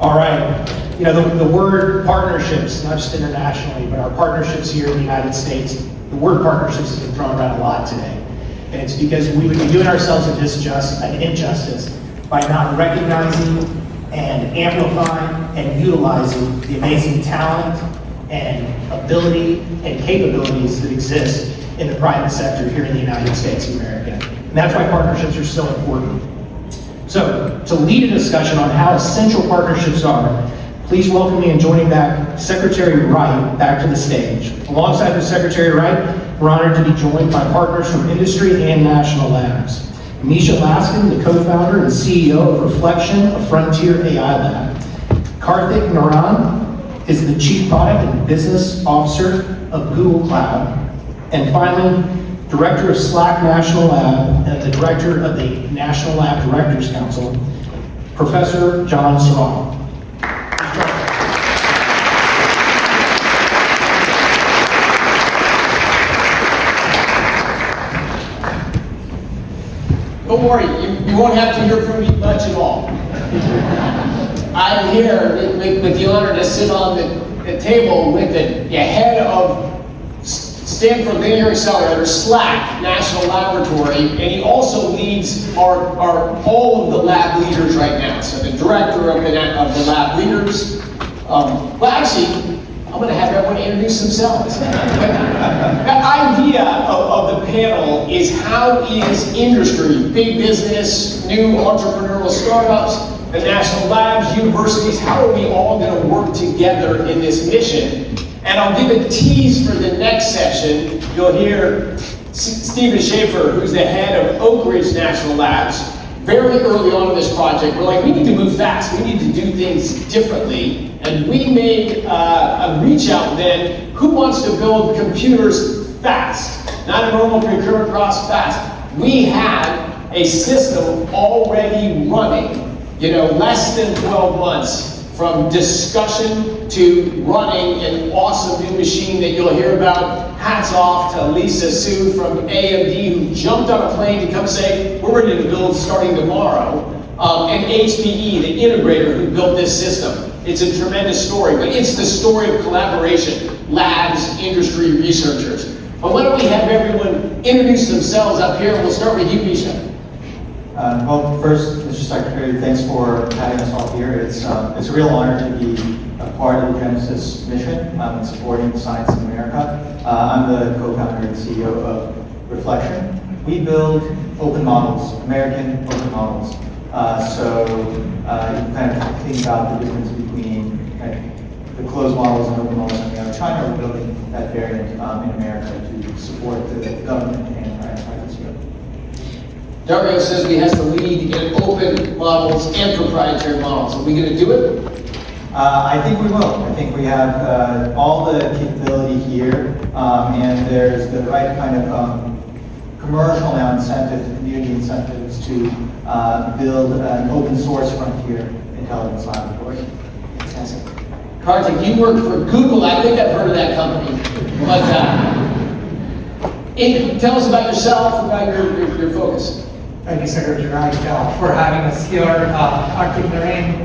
All right. You know, the word partnerships, not just internationally, but our partnerships here in the United States, the word partnerships has been thrown around a lot today. And it's because we would be doing ourselves an injustice by not recognizing and amplifying and utilizing the amazing talent and ability and capabilities that exist in the private sector here in the United States of America. And that's why partnerships are so important. So, to lead a discussion on how essential partnerships are, please welcome me and joining back Secretary Wright back to the stage. Alongside with Secretary Wright, we're honored to be joined by partners from industry and national labs. Misha Laskin, the co-founder and CEO of Reflection, a frontier AI lab. Karthik Narain is the Chief Product and Business Officer of Google Cloud. And finally, Director of SLAC National Lab and the Director of the National Lab Directors Council, Professor John Sarrao. Don't worry, you won't have to hear from me much at all. I'm here with the honor to sit on the table with the head of Stanford Linear Accelerator, SLAC National Laboratory, and he also leads all of the lab leaders right now. So the director of the lab leaders. Well, actually, I'm going to have everyone introduce themselves. The idea of the panel is how is industry, big business, new entrepreneurial startups, the national labs, universities, how are we all going to work together in this mission? And I'll give a tease for the next session. You'll hear Stephen Schaefer, who's the head of Oak Ridge National Labs. Very early on in this project, we're like, we need to move fast. We need to do things differently. And we made a reach out then, who wants to build computers fast? Not a normal concurrent process, fast. We have a system already running, less than 12 months from discussion to running an awesome new machine that you'll hear about. Hats off to Lisa Su from AMD, who jumped on a plane to come say, we're ready to build starting tomorrow. And HPE, the integrator who built this system. It's a tremendous story, but it's the story of collaboration, labs, industry, researchers. But why don't we have everyone introduce themselves up here, and we'll start with you, Misha. Well, first, Mr. Secretary, thanks for having us all here. It's a real honor to be a part of the Genesis mission in supporting science in America. I'm the co-founder and CEO of Reflection. We build open models, American open models. So you can kind of think about the difference between the closed models and open models coming out of China. We're building that variant in America to support the government and private sector. Dario says we have to lead in open models and proprietary models. Are we going to do it? I think we will. I think we have all the capability here, and there's the right kind of commercial now incentives, community incentives to build an open source frontier intelligence laboratory. Fantastic. Karthik, you work for Google. I think I've heard of that company. But tell us about yourself, about your focus. Thank you, Secretary Wright, for having us here. Karthik Narain.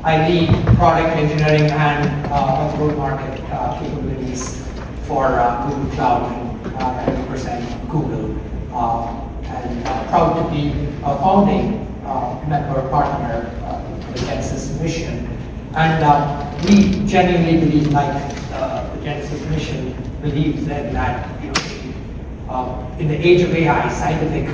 I lead product engineering and go-to-market capabilities for Google Cloud and represent Google. And proud to be a founding member partner of the Genesis mission. And we genuinely believe, like the Genesis mission believes that in the age of AI, scientific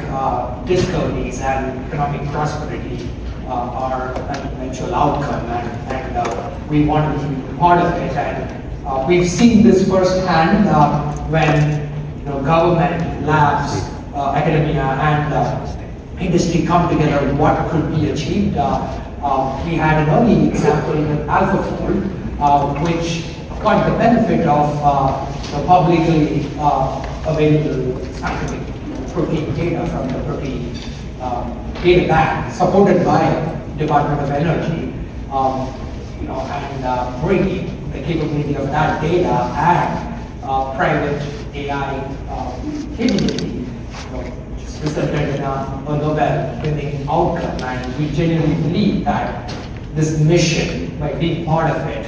discoveries and economic prosperity are an eventual outcome, and we want to be part of it. And we've seen this firsthand when government, labs, academia, and industry come together. What could be achieved? We had an early example in AlphaFold, which got the benefit of the publicly available scientific protein data from the protein data bank, supported by Department of Energy, and bringing the capability of that data and private AI capability, just resulted in a Nobel winning outcome. And we genuinely believe that this mission, by being part of it,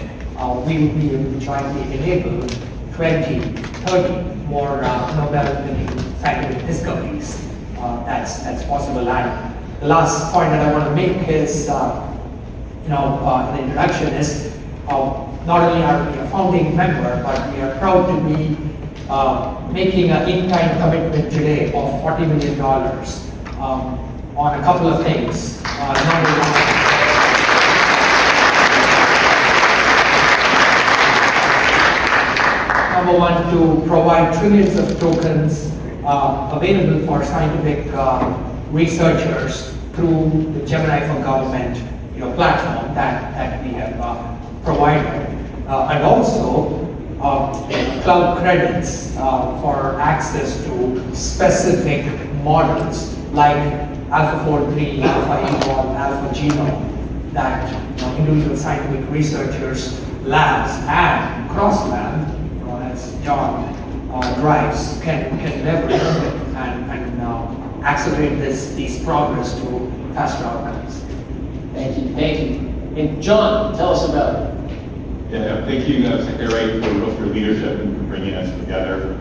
we would be able to jointly enable 20, 30 more Nobel-winning scientific discoveries. That's possible. And the last point that I want to make is, in the introduction is, not only are we a founding member, but we are proud to be making an in-kind commitment today of $40 million on a couple of things. Number one, to provide trillions of tokens available for scientific researchers through the Gemini for Government platform that we have provided, and also cloud credits for access to specific models like AlphaFold3, AlphaEvolve, AlphaGenome that individual scientific researchers, labs, and cross-lab, as John drives, can leverage and accelerate these progress to faster outcomes. Thank you, thank you. And John, tell us about it. Yeah, thank you, Secretary Wright, for leadership and for bringing us together.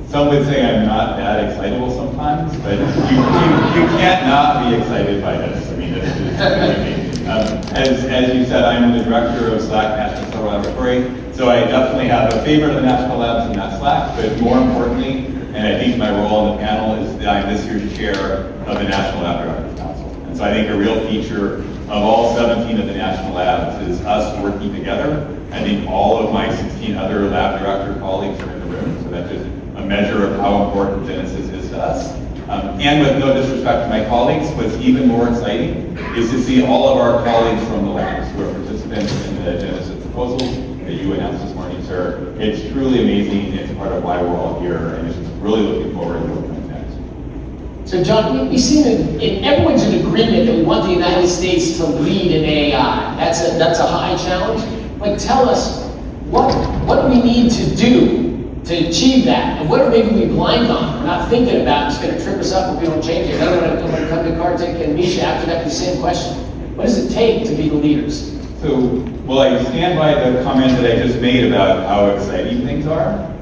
Some would say I'm not that excitable sometimes, but you can't not be excited by this. I mean, this is amazing. As you said, I'm the director of SLAC National Cell Laboratory, so I definitely have a favorite of the national labs in that SLAC, but more importantly, and I think my role on the panel is that I'm this year's chair of the National Lab Directors Council. And so I think a real feature of all 17 of the national labs is us working together. I think all of my 16 other lab director colleagues are in the room, so that's just a measure of how important Genesis is to us. And with no disrespect to my colleagues, what's even more exciting is to see all of our colleagues from the labs who are participants in the Genesis proposals that you announced this morning, sir. It's truly amazing. It's part of why we're all here, and it's just really looking forward to what comes next. So John, we see that everyone's in agreement that we want the United States to lead in AI. That's a high challenge. But tell us, what do we need to do to achieve that? And what are maybe we blind on? We're not thinking about it's going to trip us up if we don't change it. I'm going to come to Karthik and Misha after that, the same question. What does it take to be the leaders? So, well, I stand by the comment that I just made about how exciting things are.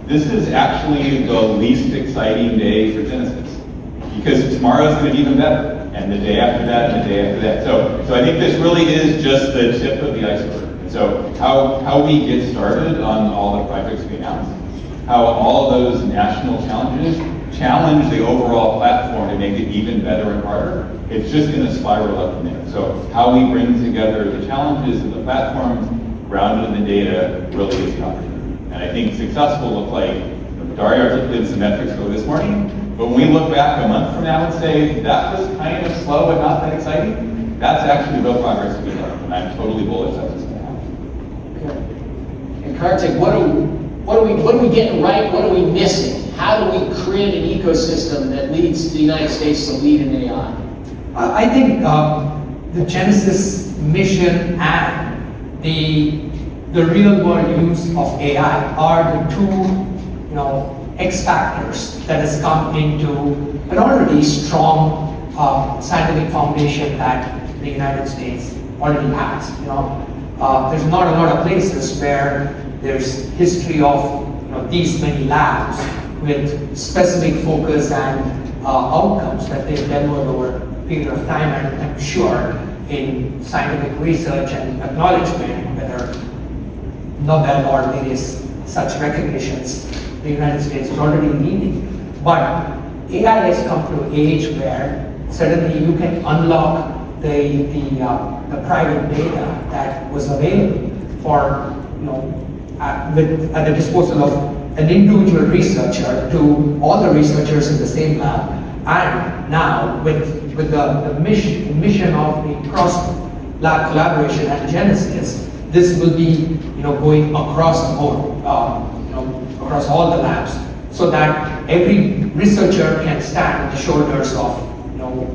This is actually the least exciting day for Genesis, because tomorrow is going to be even better, and the day after that, and the day after that. So I think this really is just the tip of the iceberg. And so how we get started on all the projects we announced, how all of those national challenges challenge the overall platform to make it even better and harder, it's just going to spiral up from there. So how we bring together the challenges and the platforms grounded in the data really is the opportunity. And I think success will look like, Daria articulated some metrics for this morning, but when we look back a month from now and say, that was kind of slow but not that exciting, that's actually real progress we learned. And I'm totally bullish that's what's going to happen. Okay. And Karthik, what are we getting right? What are we missing? How do we create an ecosystem that leads the United States to lead in AI? I think the Genesis mission and the real world use of AI are the two X factors that has come into an already strong scientific foundation that the United States already has. There's not a lot of places where there's history of these many labs with specific focus and outcomes that they've delivered over a period of time, and I'm sure in scientific research and acknowledgement, whether Nobel or various such recognitions, the United States is already leading. But AI has come to an age where suddenly you can unlock the private data that was available for at the disposal of an individual researcher to all the researchers in the same lab. And now with the mission of the cross-lab collaboration and Genesis, this will be going across the board, across all the labs, so that every researcher can stand on the shoulders of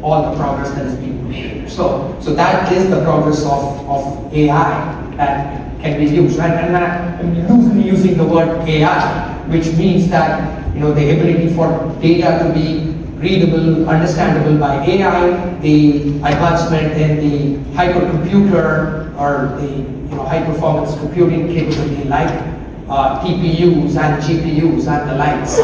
all the progress that is being made. So that is the progress of AI that can be used. And I'm loosely using the word AI, which means that the ability for data to be readable, understandable by AI, the advancement in the hypercomputer or the high performance computing capability like TPUs and GPUs and the likes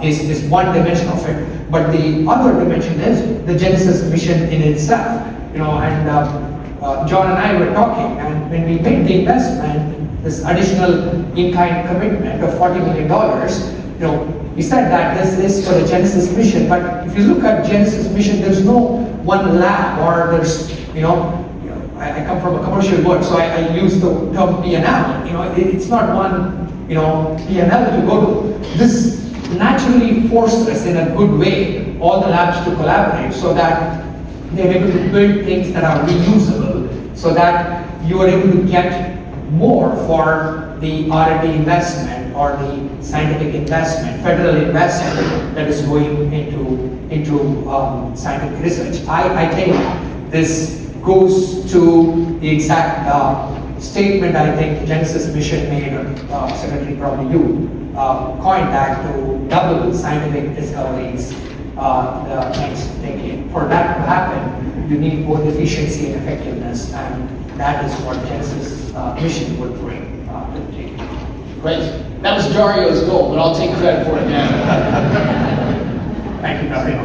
is one dimension of it. But the other dimension is the Genesis mission in itself. John and I were talking, and when we made the investment, this additional in-kind commitment of $40 million, we said that this is for the Genesis mission. But if you look at Genesis mission, there's no one lab, or there's, I come from a commercial world, so I use the term P&L. It's not one, P&L you go to. This naturally forced us in a good way, all the labs to collaborate so that they're able to build things that are reusable, so that you are able to get more for the R&D investment or the scientific investment, federal investment that is going into scientific research. I think this goes to the exact statement I think Genesis mission made, Secretary, probably you, coined that to double scientific discoveries the next decade. For that to happen, you need both efficiency and effectiveness, and that is what Genesis mission would bring to the table. Great. That was Dario's goal, but I'll take credit for it now. Thank you, Dario.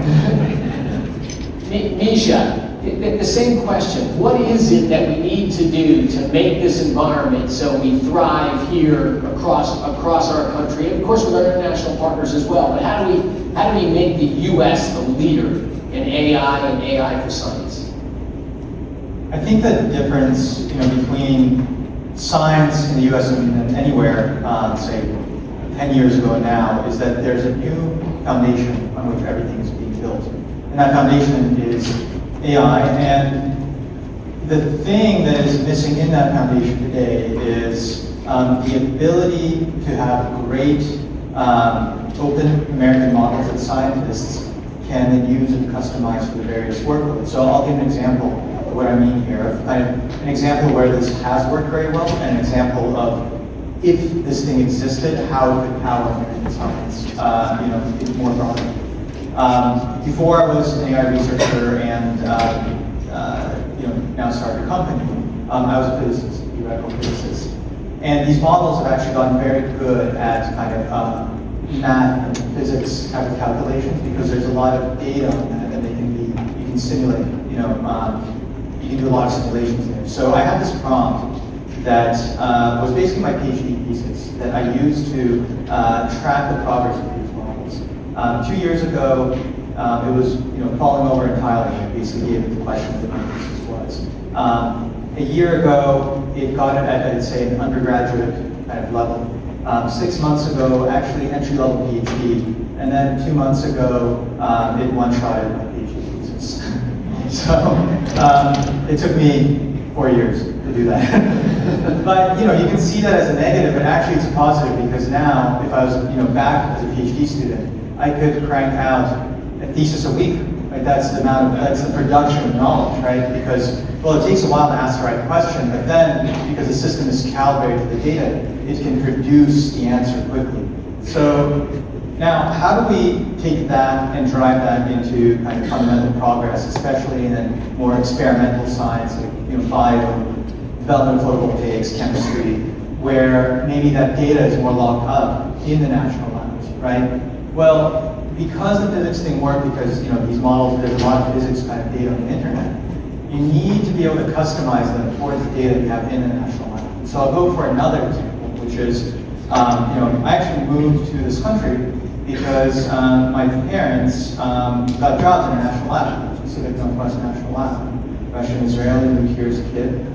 Misha, the same question. What is it that we need to do to make this environment so we thrive here across our country, and of course with our international partners as well? But how do we make the U.S. the leader in AI and AI for science? I think that the difference, between science in the U.S. and anywhere, say 10 years ago now, is that there's a new foundation on which everything is being built, and that foundation is AI. And the thing that is missing in that foundation today is the ability to have great open American models that scientists can then use and customize for the various workloads. So I'll give an example of what I mean here, of kind of an example where this has worked very well, and an example of if this thing existed, how it could power American science, more broadly. Before I was an AI researcher and now started a company, I was a physicist, a theoretical physicist. And these models have actually gotten very good at kind of math and physics type of calculations, because there's a lot of data on that that you can simulate, you can do a lot of simulations there. So I had this prompt that was basically my PhD thesis that I used to track the progress of these models. 2 years ago, it was falling over entirely. I basically gave it the question of what my thesis was. A year ago, it got it at, I'd say, an undergraduate kind of level. 6 months ago, actually entry-level PhD, and then 2 months ago, it one-shotted my PhD thesis. So it took me 4 years to do that. But you can see that as a negative, but actually it's a positive, because now, if I was back as a PhD student, I could crank out a thesis a week. Right? That's the production of knowledge, right? Because, well, it takes a while to ask the right question, but then, because the system is calibrated to the data, it can produce the answer quickly. So now, how do we take that and drive that into kind of fundamental progress, especially in more experimental science, like bio, development of photovoltaics, chemistry, where maybe that data is more locked up in the national labs, right? Well, because the physics thing worked, because these models, there's a lot of physics kind of data on the internet, you need to be able to customize them towards the data you have in the national lab. So I'll go for another example, which is, I actually moved to this country because my parents got jobs in a national lab, Pacific Northwest National Lab. Russian Israeli, moved here as a kid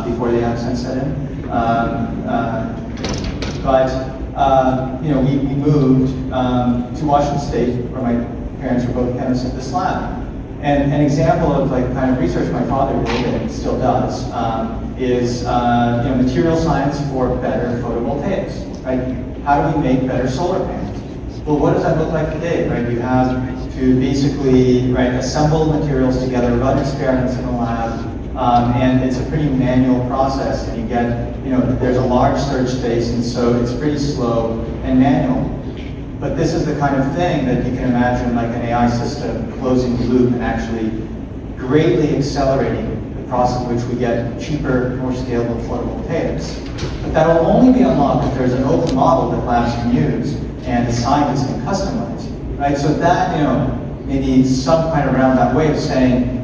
before the accent set in. We moved to Washington State, where my parents were both chemists at this lab. And an example of kind of research my father did, and still does, is material science for better photovoltaics, right? How do we make better solar panels? Well, what does that look like today, right? You have to basically, assemble materials together, run experiments in the lab, and it's a pretty manual process, and you get, there's a large search space, and so it's pretty slow and manual. But this is the kind of thing that you can imagine like an AI system closing the loop and actually greatly accelerating the process in which we get cheaper, more scalable photovoltaics. But that will only be unlocked if there's an open model that labs can use and the scientists can customize, right? So that, maybe some kind of roundabout way of saying,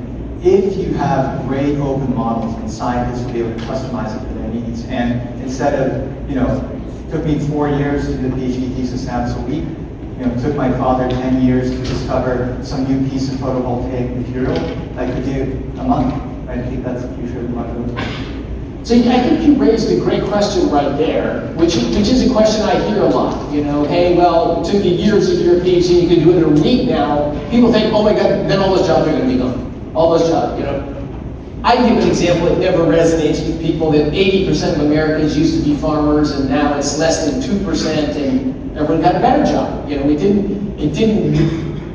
if you have great open models, and scientists will be able to customize it for their needs. And instead of, it took me 4 years to do the PhD thesis, now it's a week. It took my father 10 years to discover some new piece of photovoltaic material. I could do a month. I think that's the future of the market. So I think you raised a great question right there, which is a question I hear a lot. Hey, well, it took you years to do your PhD, you can do it in a week now. People think, oh my God, then all those jobs are going to be gone. All those jobs, I give an example that never resonates with people, that 80% of Americans used to be farmers, and now it's less than 2%, and everyone got a better job.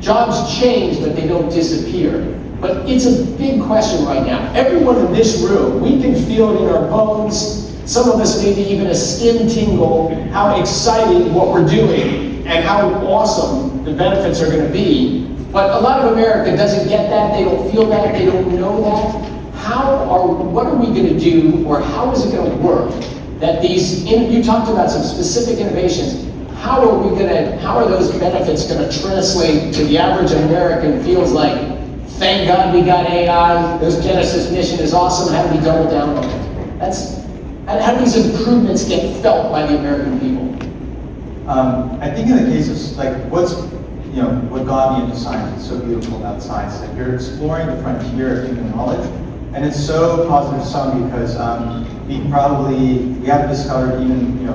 Jobs change, but they don't disappear. But it's a big question right now. Everyone in this room, we can feel it in our bones. Some of us maybe even a skin tingle, how exciting what we're doing and how awesome the benefits are going to be. But a lot of America doesn't get that, they don't feel that, they don't know that. What are we going to do, or how is it going to work that you talked about some specific innovations, how are those benefits going to translate to the average American feels like, thank God we got AI, this Genesis mission is awesome, how do we double down on it? How do these improvements get felt by the American people? I think in the case of, what got me into science, it's so beautiful about science, that you're exploring the frontier of human knowledge, and it's so positive sum because we haven't discovered even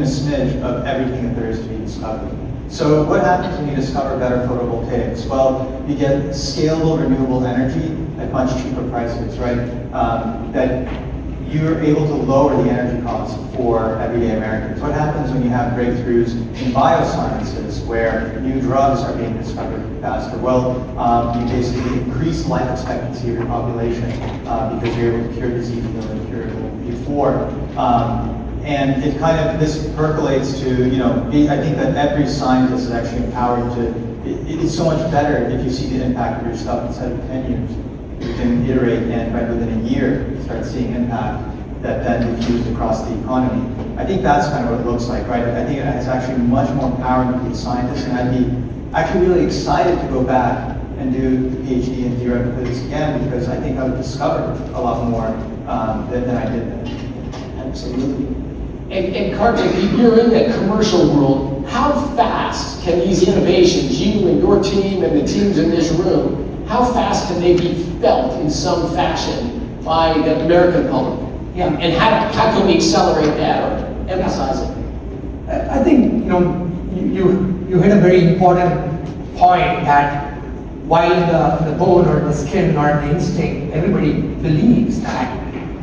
a smidge of everything that there is to be discovered. So what happens when you discover better photovoltaics? Well, you get scalable renewable energy at much cheaper prices, right? That you're able to lower the energy costs for everyday Americans. What happens when you have breakthroughs in biosciences where new drugs are being discovered faster? Well, you basically increase life expectancy of your population because you're able to cure disease that were curable before. And this percolates to, I think that every scientist is actually empowered it is so much better if you see the impact of your stuff instead of 10 years. You can iterate and right within a year start seeing impact that then diffused across the economy. I think that's kind of what it looks like, right? I think it has actually much more power to be a scientist, and I'd be actually really excited to go back and do the PhD in theoretical physics again, because I think I would discover a lot more than I did then. Absolutely. And Karthik, you're in the commercial world. How fast can these innovations, you and your team and the teams in this room, how fast can they be felt in some fashion by the American public? Yeah. And how can we accelerate that or emphasize it? I think you hit a very important point that while the bone or the skin or the instinct, everybody believes that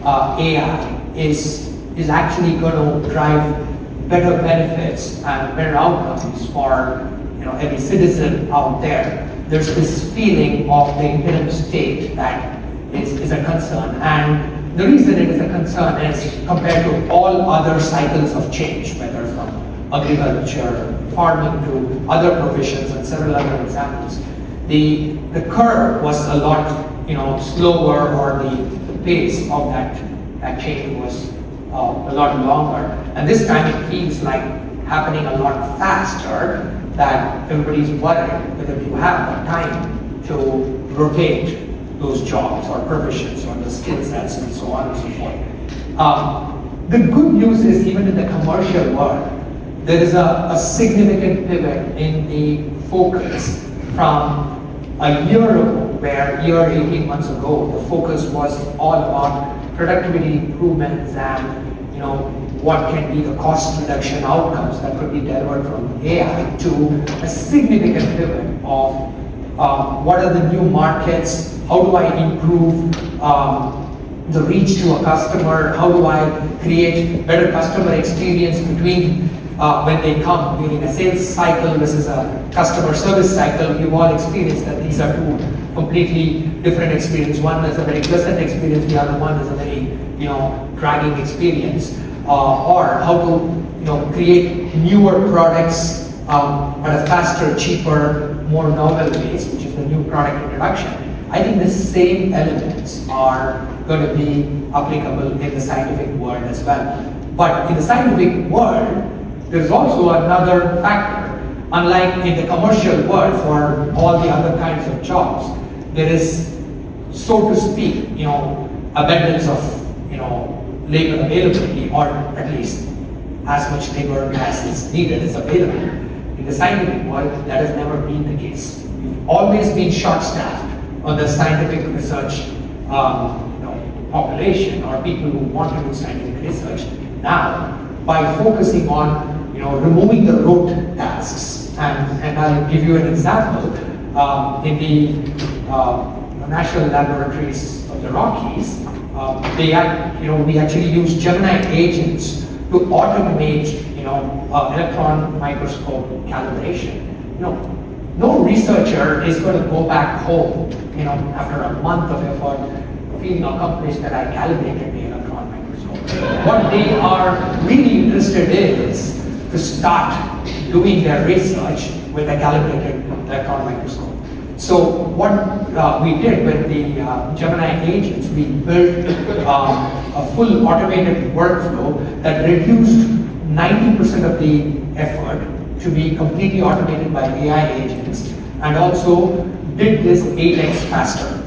AI is actually going to drive better benefits and better outcomes for every citizen out there. There's this feeling of the inherent state that is a concern, and the reason it is a concern is compared to all other cycles of change, whether from agriculture, farming to other professions and several other examples. The curve was a lot slower, or the pace of that change was a lot longer, and this time it feels like happening a lot faster, that everybody's worried whether you have the time to rotate those jobs or professions or the skill sets and so on and so forth. The good news is, even in the commercial world, there is a significant pivot in the focus from a year ago, where 18 months ago, the focus was all about productivity improvements and what can be the cost reduction outcomes that could be delivered from AI, to a significant pivot of what are the new markets, how do I improve the reach to a customer, how do I create better customer experience between when they come during a sales cycle versus a customer service cycle. We've all experienced that these are two completely different experiences. One is a very pleasant experience, the other one is a very dragging experience. Or how to create newer products at a faster, cheaper, more novel ways, which is the new product introduction. I think the same elements are going to be applicable in the scientific world as well. But in the scientific world, there's also another factor. Unlike in the commercial world for all the other kinds of jobs, there is, so to speak, abundance of, labor availability, or at least as much labor as is needed is available. In the scientific world, that has never been the case. We've always been short-staffed on the scientific research population, or people who want to do scientific research. Now, by focusing on removing the rote tasks, and I'll give you an example. In the national laboratories of the Rockies, we actually use Gemini agents to automate electron microscope calibration. No researcher is going to go back home after a month of effort feeling accomplished that I calibrated the electron microscope. What they are really interested in is to start doing their research with a calibrated electron microscope. So what we did with the Gemini agents, we built a full automated workflow that reduced 90% of the effort to be completely automated by AI agents, and also did this 8x faster.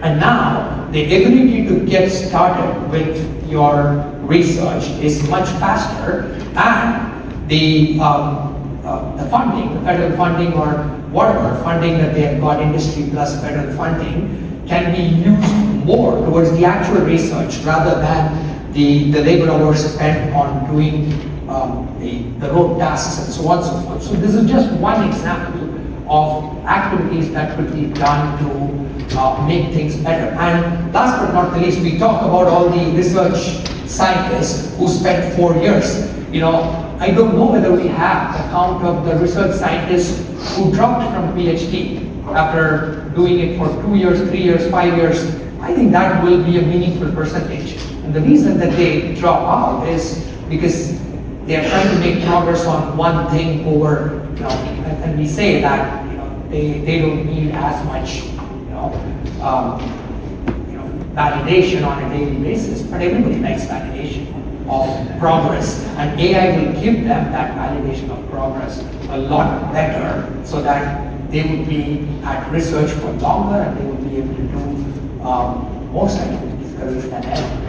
And now the ability to get started with your research is much faster, and the funding, the federal funding or whatever funding that they have got, industry plus federal funding, can be used more towards the actual research rather than the labor hours spent on doing the road tasks and so on and so forth. So this is just one example of activities that could be done to make things better. And last but not the least, we talk about all the research scientists who spent 4 years. I don't know whether we have a count of the research scientists who dropped from PhD after doing it for 2 years, 3 years, 5 years. I think that will be a meaningful percentage. And the reason that they drop out is because they are trying to make progress on one thing over, and we say that they don't need as much validation on a daily basis, but everybody likes validation of progress, and AI will give them that validation of progress a lot better, so that they would be at research for longer and they would be able to do more scientific discoveries than ever.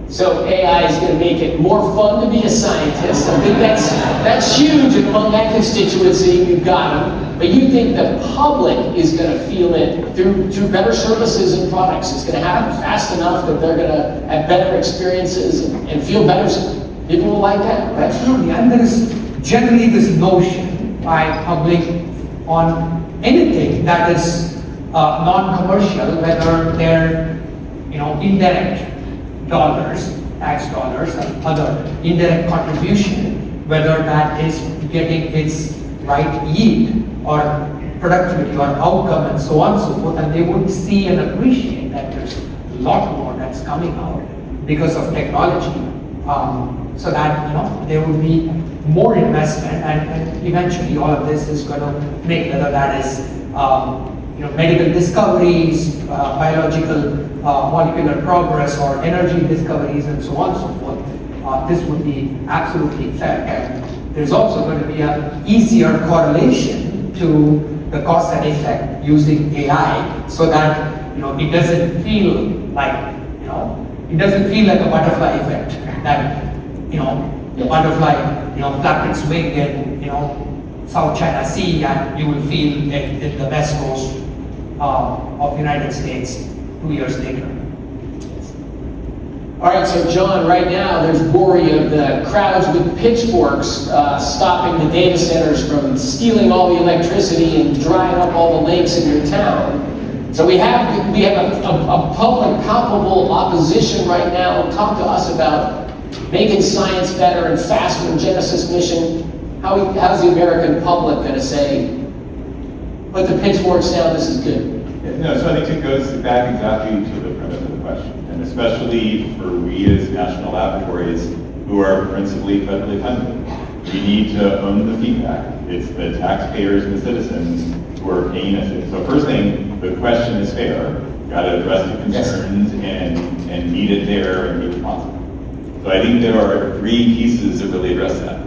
So AI is going to make it more fun to be a scientist. I think that's huge, and among that constituency, we've got them. But you think the public is going to feel it through better services and products. It's going to happen fast enough that they're going to have better experiences and feel better. People will like that, right? Absolutely, and there is generally this notion by public on anything that is non-commercial, whether they're indirect dollars, tax dollars, and other indirect contribution, whether that is getting its right yield or productivity or outcome and so on and so forth, and they would see and appreciate that there's a lot more that's coming out because of technology, so that there will be more investment, and eventually all of this is going to make, whether that is medical discoveries, biological molecular progress, or energy discoveries, and so on and so forth, this would be absolutely fair. And there's also going to be an easier correlation to the cost and effect using AI, so that it doesn't feel like a butterfly effect, that the butterfly flapped its wing in South China Sea, and you will feel it in the west coast of United States 2 years later. All right, so John, right now there's worry of the crowds with pitchforks stopping the data centers from stealing all the electricity and drying up all the lakes in your town. So we have a public palpable opposition right now. Talk to us about making science better and faster in Genesis mission. How's the American public going to say, put the pitchforks down, this is good? So I think it goes back exactly to the premise of the question, and especially for we as national laboratories, who are principally federally funded. We need to own the feedback. It's the taxpayers and the citizens who are paying us. So first thing, the question is fair. Got to address the concerns and meet it there and be responsible. So I think there are three pieces that really address that.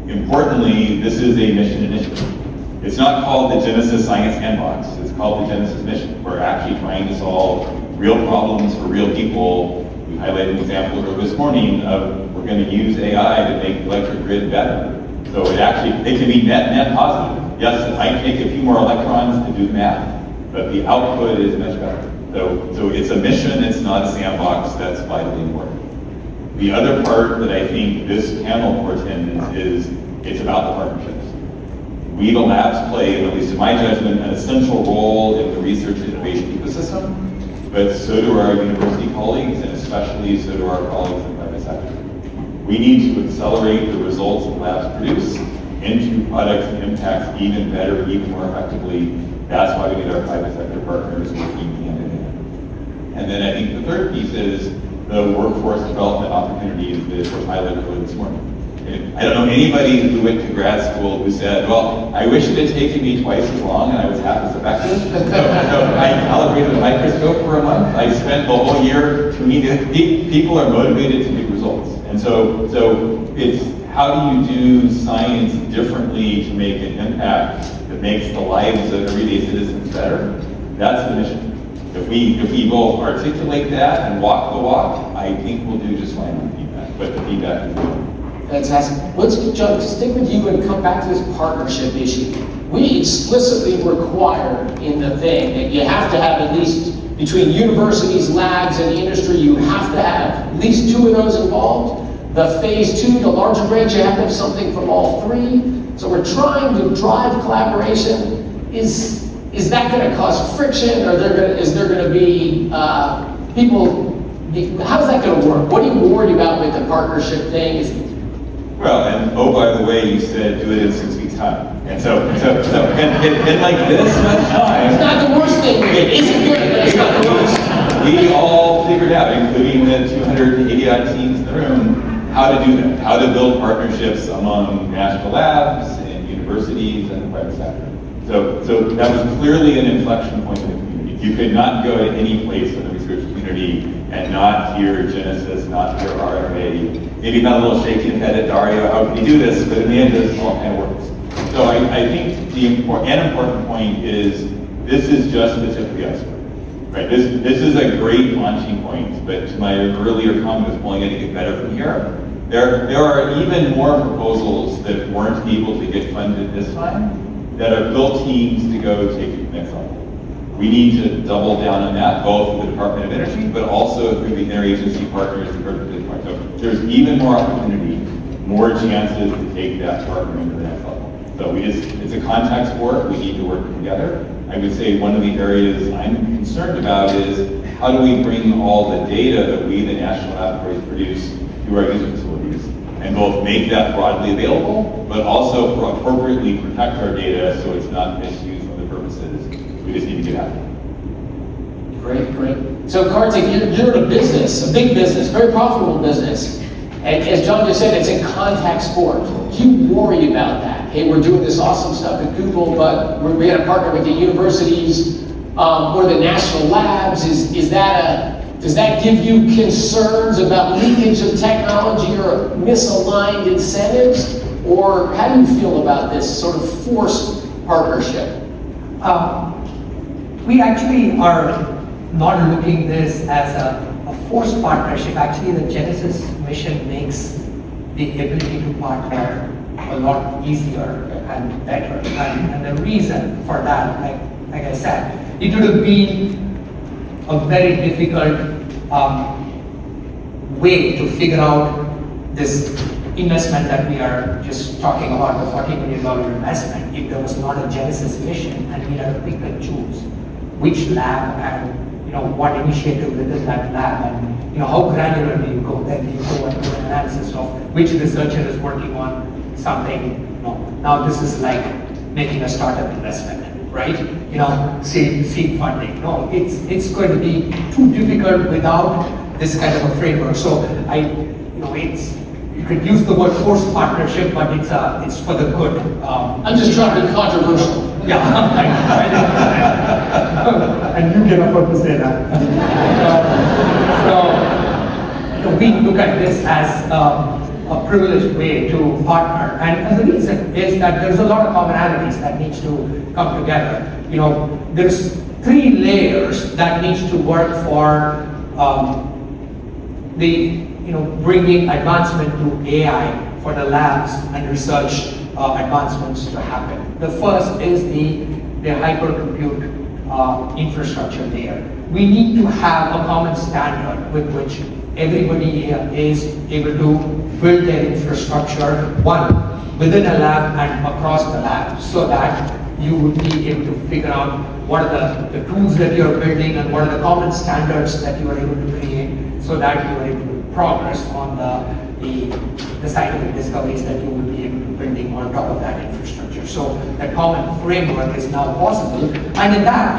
Importantly, this is a mission initiative. It's not called the Genesis Science Sandbox. It's called the Genesis Mission. We're actually trying to solve real problems for real people. We highlighted an example this morning of we're going to use AI to make the electric grid better. So it can be net positive. Yes, it might take a few more electrons to do the math, but the output is much better. So it's a mission, it's not a sandbox. That's vitally important. The other part that I think this panel portends is it's about the partnerships. We, the labs, play, at least in my judgment, an essential role in the research and innovation ecosystem, but so do our university colleagues, and especially so do our colleagues in the private sector. We need to accelerate the results that labs produce into products and impacts even better, even more effectively. That's why we need our private sector partners working hand in hand. And then I think the third piece is the workforce development opportunities that were highlighted earlier this morning. I don't know anybody who went to grad school who said, well, I wish it had taken me twice as long and I was half as effective. So I calibrated a microscope for a month. I spent the whole year meeting. People are motivated to make results. And so it's how do you do science differently to make an impact that makes the lives of everyday citizens better? That's the mission. If we both articulate that and walk the walk, I think we'll do just fine with feedback. But the feedback is good. Fantastic. Let's, John, stick with you and come back to this partnership issue. We explicitly require in the thing that you have to have at least, between universities, labs, and industry, you have to have at least two of those involved. The phase two, the larger grants, you have to have something from all three. So we're trying to drive collaboration. Is that going to cause friction, or is there going to be people? How's that going to work? What are you worried about with the partnership thing? Well, and oh, by the way, you said do it in 6 weeks' time. And so in like this much time. It's not the worst thing. It isn't good, but it's not the worst. We all figured out, including the 280 odd teams in the room, how to do that, how to build partnerships among national labs and universities and the private sector. So that was clearly an inflection point in the community. You could not go to any place in the research community and not hear Genesis, not hear RFA, maybe not a little shaking head at Dario, how can you do this? But in the end, this all kind of works. So I think the important point is this is just the tip of the iceberg, right? This is a great launching point, but to my earlier comment was pulling it to get better from here. There are even more proposals that weren't able to get funded this time that have built teams to go take it to the next level. We need to double down on that, both with the Department of Energy, but also through the interagency partners. So there's even more opportunity, more chances to take that partnering to the next level. So it's a contact sport. We need to work together. I would say one of the areas I'm concerned about is how do we bring all the data that we, the national laboratories, produce to our user facilities and both make that broadly available, but also appropriately protect our data so it's not misused for other purposes. We just need to get after it. Great. So Karthik, you're in a business, a big business, very profitable business. And as John just said, it's a contact sport. Do you worry about that? Hey, we're doing this awesome stuff at Google, but we're going to partner with the universities or the national labs. Does that give you concerns about leakage of technology or misaligned incentives? Or how do you feel about this sort of forced partnership? We actually are not looking this as a forced partnership. Actually, the Genesis mission makes the ability to partner a lot easier and better. And the reason for that, like I said, it would have been a very difficult way to figure out this investment that we are just talking about, the $40 million investment, if there was not a Genesis mission and we had to pick and choose which lab and what initiative within that lab and how granular do you go? Then you go and do an analysis of which researcher is working on something. Now this is like making a startup investment, right? Seed funding. No, it's going to be too difficult without this kind of a framework. So could use the word forced partnership, but it's for the good. I'm just trying to be controversial. Yeah, and you can afford to say that. So we look at this as a privileged way to partner, and the reason is that there's a lot of commonalities that needs to come together. You know, there's 3 layers that needs to work for bringing advancement to AI for the labs and research advancements to happen. The first is the hypercompute infrastructure layer. We need to have a common standard with which everybody is able to build their infrastructure, one, within a lab and across the lab, so that you would be able to figure out what are the tools that you're building and what are the common standards that you are able to create, so that you are able to progress on the scientific discoveries that you will be able to building on top of that infrastructure. So that common framework is now possible, and in that,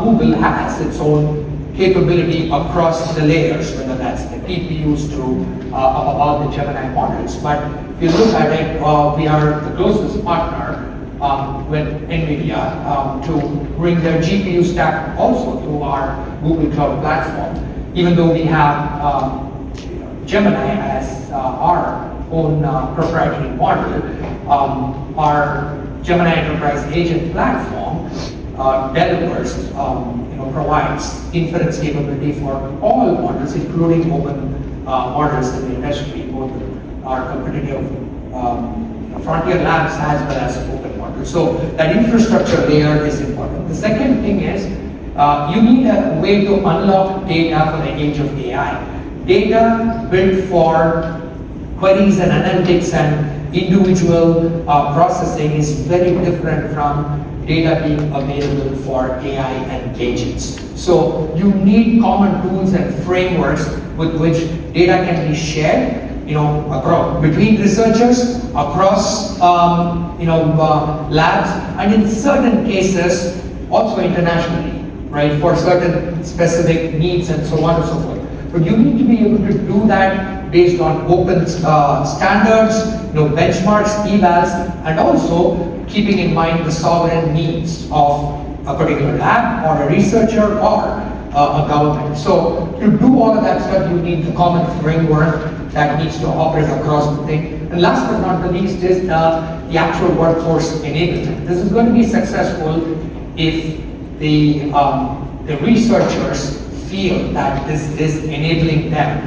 Google has its own capability across the layers, whether that's the TPUs to about the Gemini models. But if you look at it, we are the closest partner with NVIDIA to bring their GPU stack also to our Google Cloud platform. Even though we have Gemini as our own proprietary model, our Gemini Enterprise Agent platform delivers, provides inference capability for all models, including open models in the industry, both our competitive frontier labs as well as open models. So that infrastructure layer is important. The second thing is you need a way to unlock data for the age of AI. Data built for queries and analytics and individual processing is very different from data being available for AI and agents. So you need common tools and frameworks with which data can be shared, across, between researchers, across labs, and in certain cases also internationally, right, for certain specific needs and so on and so forth. But you need to be able to do that based on open standards, benchmarks, evals, and also keeping in mind the sovereign needs of a particular lab or a researcher or a government. So to do all of that stuff, you need the common framework that needs to operate across the thing. And last but not the least is the actual workforce enablement. This is going to be successful if the researchers feel that this is enabling them.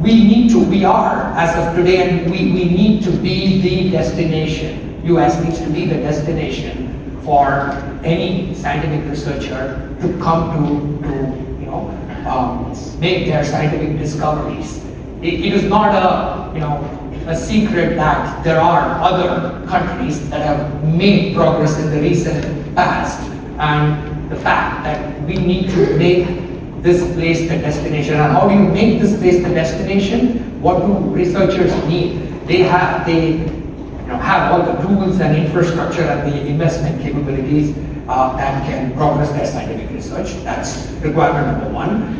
We are, as of today, and we need to be the destination. US needs to be the destination for any scientific researcher to come to make their scientific discoveries. It is not a secret that there are other countries that have made progress in the recent past, and the fact that we need to make this place the destination. And how do you make this place the destination? What do researchers need? They have all the tools and infrastructure and the investment capabilities that can progress their scientific research. That's requirement number one.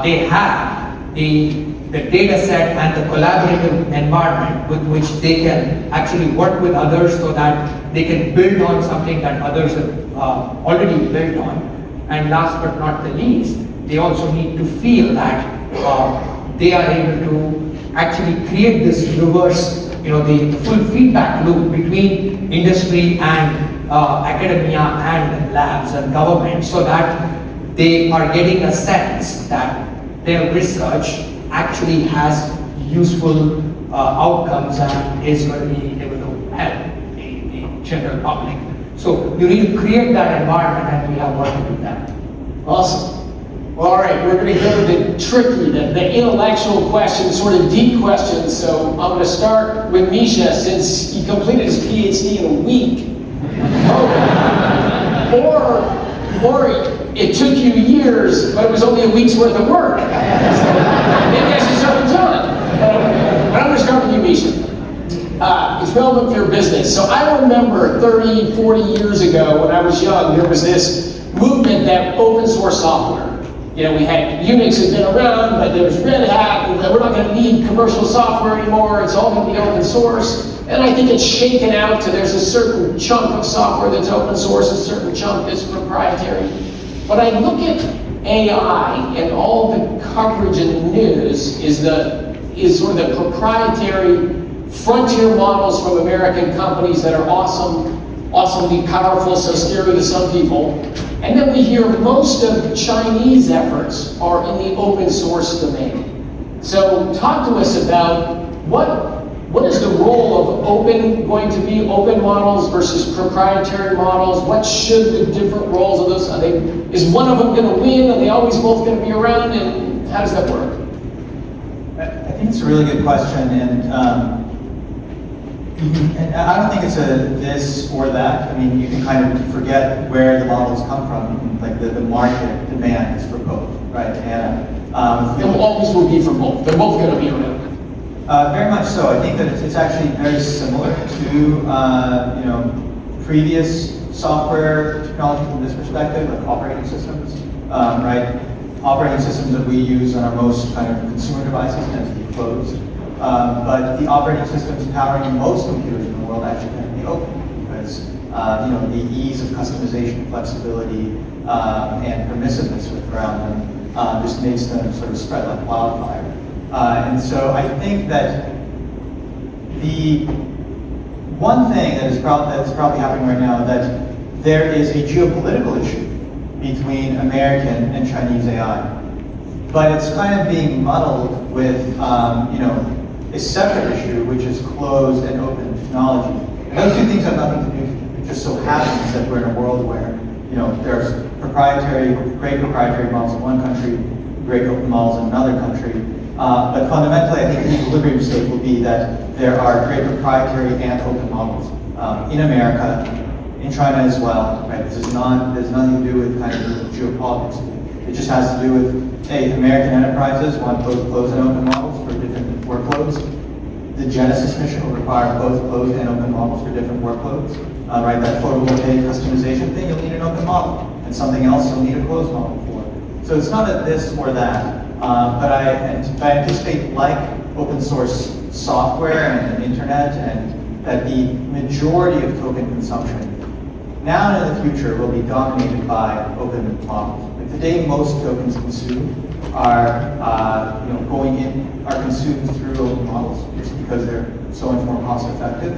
They have the data set and the collaborative environment with which they can actually work with others so that they can build on something that others have already built on. And last but not the least, they also need to feel that they are able to actually create this reverse, the full feedback loop between industry and academia and labs and government, so that they are getting a sense that their research actually has useful outcomes and is going to be able to help the general public. So you need to create that environment, and we have work to do that. Awesome. Well, all right, we're going to go to the tricky, the intellectual questions, sort of deep questions. So I'm going to start with Misha, since he completed his PhD in a week. Or it took you years, but it was only a week's worth of work. So maybe I should start with John. But I'm going to start with you, Misha. It's relevant for your business. So I remember 30, 40 years ago when I was young, there was this movement that open source software. you know, we had Unix had been around, but there was Red Hat, and we're not going to need commercial software anymore. It's all going to be open source. And I think it's shaken out to there's a certain chunk of software that's open source, a certain chunk that's proprietary. But I look at AI and all the coverage in the news is sort of the proprietary frontier models from American companies that are awesomely powerful, so scary to some people. And then we hear most of Chinese efforts are in the open source domain. So talk to us about what is the role of going to be open models versus proprietary models? What should the different roles of those, is one of them going to win? Are they always both going to be around? And how does that work? I think it's a really good question, and I don't think it's a this or that. I mean, you can kind of forget where the models come from. Like the market demand is for both, right? And It always will be for both. They're both going to be around. Very much so. I think that it's actually very similar to previous software technology from this perspective, like operating systems, right? Operating systems that we use on our most kind of consumer devices tend to be closed. But the operating systems powering most computers in the world actually tend to be open because the ease of customization, flexibility, and permissiveness around them just makes them sort of spread like wildfire. And so I think that the one thing that is probably happening right now that there is a geopolitical issue between American and Chinese AI, but it's kind of being muddled with a separate issue, which is closed and open technology. And those two things have nothing to do. It just so happens that we're in a world where there's great proprietary models in one country, great open models in another country. But fundamentally, I think the equilibrium state will be that there are great proprietary and open models in America, in China as well. Right? There's nothing to do with kind of geopolitics. It just has to do with, American enterprises want both closed and open models for different workloads. The Genesis mission will require both closed and open models for different workloads. Right? That photovoltaic customization thing, you'll need an open model, and something else you'll need a closed model for. So it's not a this or that. But I anticipate, like open source software and the internet, and that the majority of token consumption now and in the future will be dominated by open models. Like today, most tokens consumed are consumed through open models just because they're so much more cost effective.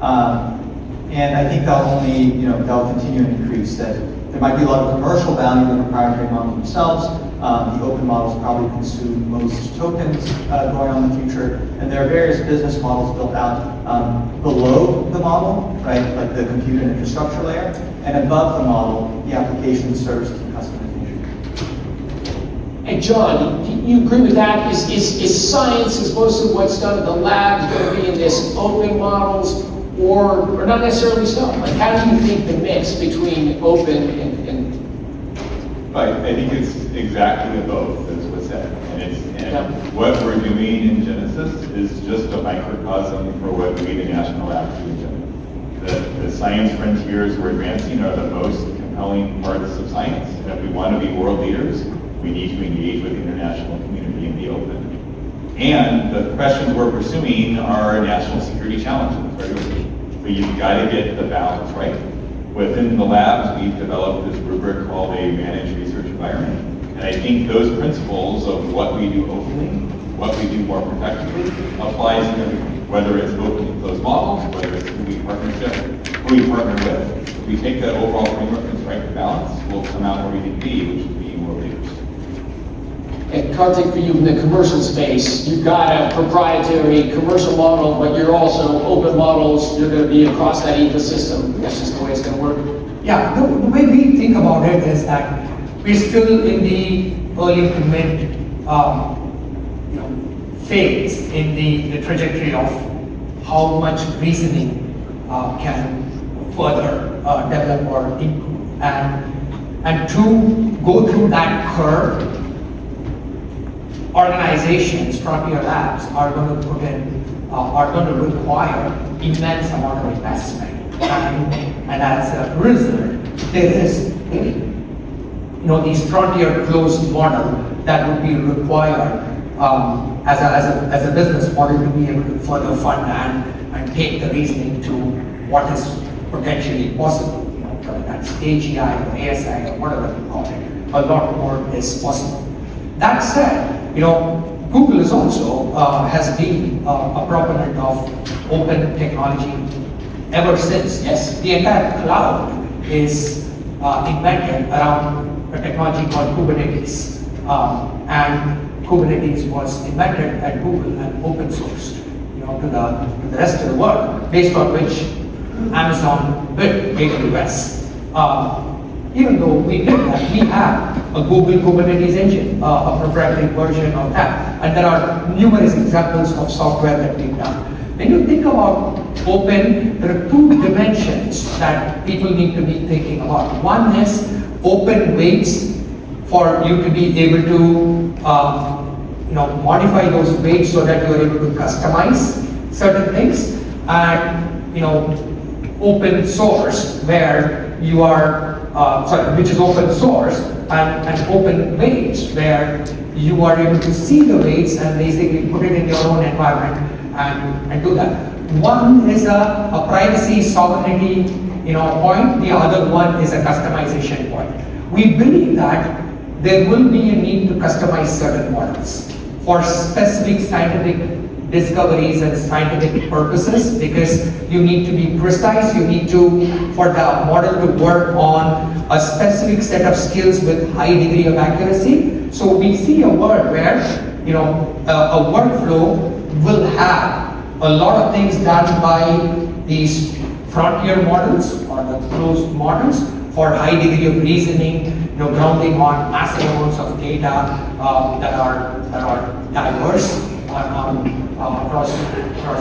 And I think they'll continue to increase. That there might be a lot of commercial value in the proprietary models themselves. The open models probably consume most tokens going on in the future, and there are various business models built out below the model, right, like the compute and infrastructure layer, and above the model, the application services and customization. Hey, John, do you agree with that? Is science, is most of what's done at the labs going to be in this open models, or not necessarily so? Like, how do you think the mix between open and I think it's exactly both, as was said. And what we're doing in Genesis is just a microcosm for what we, the National Labs, do in general. The science frontiers we're advancing are the most compelling parts of science. And if we want to be world leaders, we need to engage with the international community and be open. And the questions we're pursuing are national security challenges, right? But you've got to get the balance right. Within the labs, we've developed this rubric called a managed research environment. And I think those principles of what we do openly, what we do more protectively, applies to everything. Whether it's open and closed models, whether it's who we partner with. If we take that overall framework and strike the balance, we'll come out where we need to be, which is being world leaders. And Karthik, for you in the commercial space, you've got a proprietary commercial model, but you're also open models. You're going to be across that ecosystem. That's just the way it's going to work. Yeah, the way we think about it is that we're still in the early to mid phase in the trajectory of how much reasoning can further develop or improve. And to go through that curve, organizations, frontier labs are going to require immense amount of investment. And as a result, there is these frontier closed model that would be required as a business model to be able to further fund and take the reasoning to what is potentially possible, whether that's AGI or ASI or whatever you call it. A lot more is possible. That said, Google is also has been a proponent of open technology ever since. Yes. The entire cloud is invented around a technology called Kubernetes. And Kubernetes was invented at Google and open sourced to the rest of the world, based on which Amazon built AWS. Even though we did that, we have a Google Kubernetes engine, a proprietary version of that. And there are numerous examples of software that we've done. When you think about open, there are two dimensions that people need to be thinking about. One is open weights for you to be able to modify those weights so that you're able to customize certain things. And open source where you are, which is open source, and open weights where you are able to see the weights and basically put it in your own environment and do that. One is a privacy sovereignty point, the other one is a customization point. We believe that there will be a need to customize certain models for specific scientific discoveries and scientific purposes, because you need to be precise, you need to, for the model to work on a specific set of skills with high degree of accuracy. So we see a world where, a workflow will have a lot of things done by these frontier models or the closed models for high degree of reasoning, grounding on massive amounts of data that are diverse across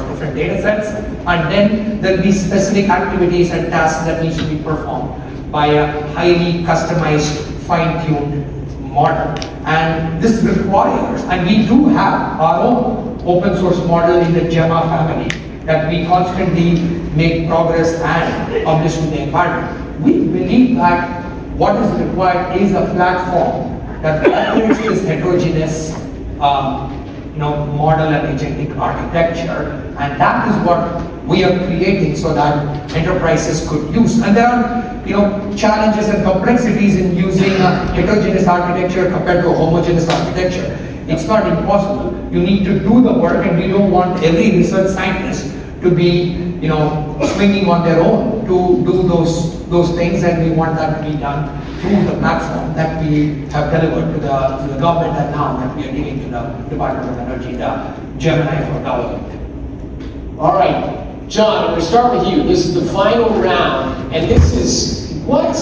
different data sets. And then there'll be specific activities and tasks that needs to be performed by a highly customized, fine-tuned model. And this requires, and we do have our own open source model in the Gemma family that we constantly make progress and publish to the environment. We believe that what is required is a platform that operates this heterogeneous model and agentic architecture, and that is what we are creating so that enterprises could use. And there are challenges and complexities in using a heterogeneous architecture compared to a homogeneous architecture. It's not impossible. You need to do the work, and we don't want every research scientist to be swinging on their own to do those things, and we want that to be done through the platform that we have delivered to the government, and now that we are giving to the Department of Energy, the Gemini for government. All right, John, I'm going to start with you. This is the final round, and this is what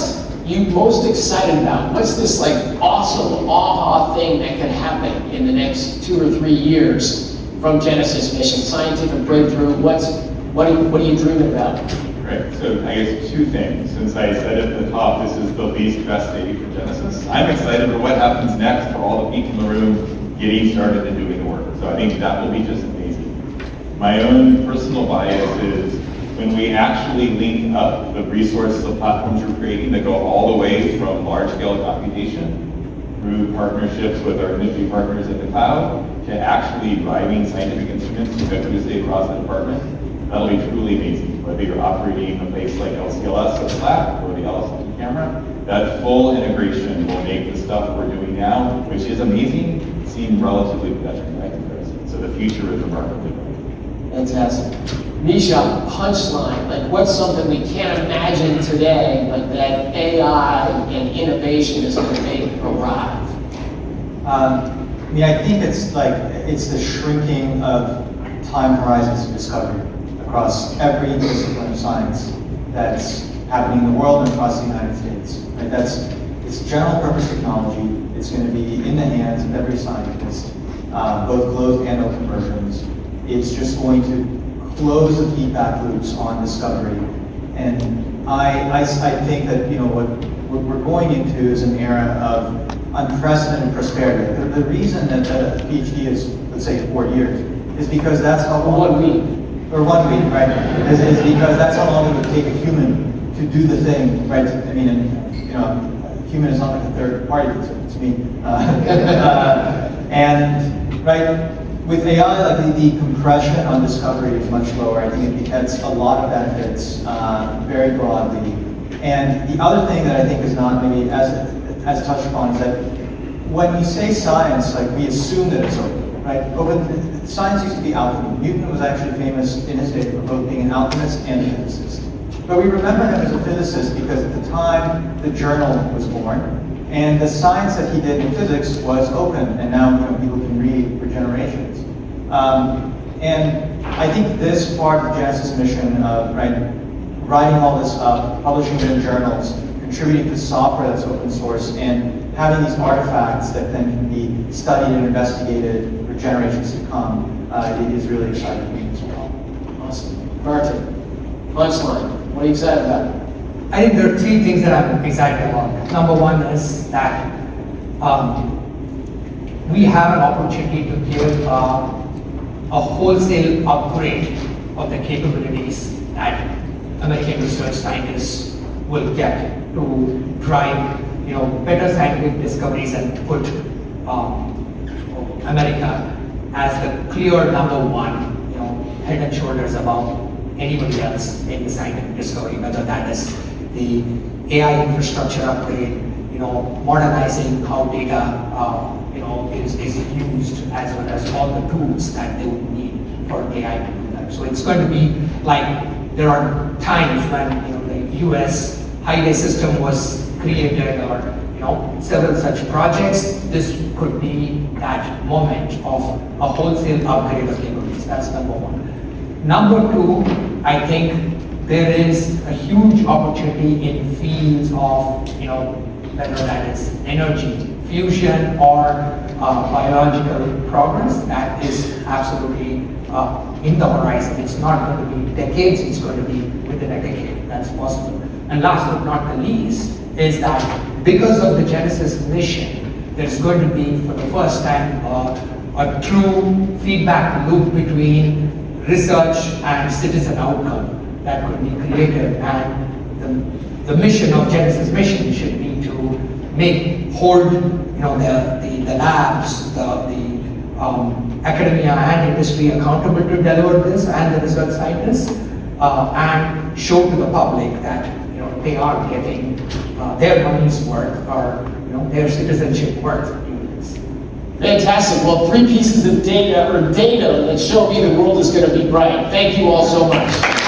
you most excited about. What's this awesome aha thing that could happen in the next 2 or 3 years from Genesis mission? Scientific breakthrough. What are you dreaming about? Right, so I guess 2 things. Since I said at the top, this is the least best day for Genesis, I'm excited for what happens next for all the people in the room getting started and doing the work. So I think that will be just amazing. My own personal bias is when we actually link up the resources of platforms we're creating that go all the way from large-scale computation through partnerships with our industry partners in the cloud to actually driving scientific instruments ubiquitously across the department. That'll be truly amazing. Whether you're operating a place like LCLS or SLAC or the LSD camera, that full integration will make the stuff we're doing now, which is amazing, seem relatively pedestrian by comparison. So the future is remarkably bright. Fantastic. Misha, punchline, what's something we can't imagine today, that AI and innovation is going to make arrive? I think it's the shrinking of time horizons of discovery across every discipline of science that's happening in the world and across the United States. Right? It's general purpose technology. It's going to be in the hands of every scientist, both closed and open versions. It's just going to close the feedback loops on discovery. And I think that what we're going into is an era of unprecedented prosperity. The reason that a PhD is, let's say, 4 years is because that's how long 1 week. Or 1 week, right? Is because that's how long it would take a human to do the thing, right? human is not like a third party, it's me. And right, with AI, like the compression on discovery is much lower. I think it gets a lot of benefits very broadly. And the other thing that I think is not maybe as touched upon is that when we say science, like we assume that it's open, right? Open, science used to be alchemy. Newton was actually famous in his day for both being an alchemist and a physicist. But we remember him as a physicist because at the time the journal was born, and the science that he did in physics was open, and now people can read for generations. And I think this part of the Genesis mission of writing all this up, publishing it in journals, contributing to software that's open source, and having these artifacts that then can be studied and investigated for generations to come is really exciting to me as well. Awesome. Karthik, punchline. What are you excited about? I think there are three things that I'm excited about. Number one is that we have an opportunity to give a wholesale upgrade of the capabilities that American research scientists will get to drive, better scientific discoveries and put America as the clear number one, head and shoulders above anybody else in the scientific discovery, whether that is the AI infrastructure upgrade, modernizing how data, is used, as well as all the tools that they would need for AI to do that. So it's going to be like there are times when the U.S. highway system was created, or several such projects. This could be that moment of a wholesale upgrade of capabilities. That's number one. Number two, I think there is a huge opportunity in fields of, whether that is energy, fusion, or biological progress that is absolutely in the horizon. It's not going to be decades, it's going to be within a decade. That's possible. And last but not the least is that because of the Genesis mission, there's going to be, for the first time, a true feedback loop between research and citizen outcome that could be created. And the mission of Genesis mission should be to hold the labs, the academia and industry accountable to deliver this, and the research scientists, and show to the public that they are getting their money's worth, or their citizenship worth doing this. Fantastic. Well, 3 pieces of data that show me the world is going to be bright. Thank you all so much.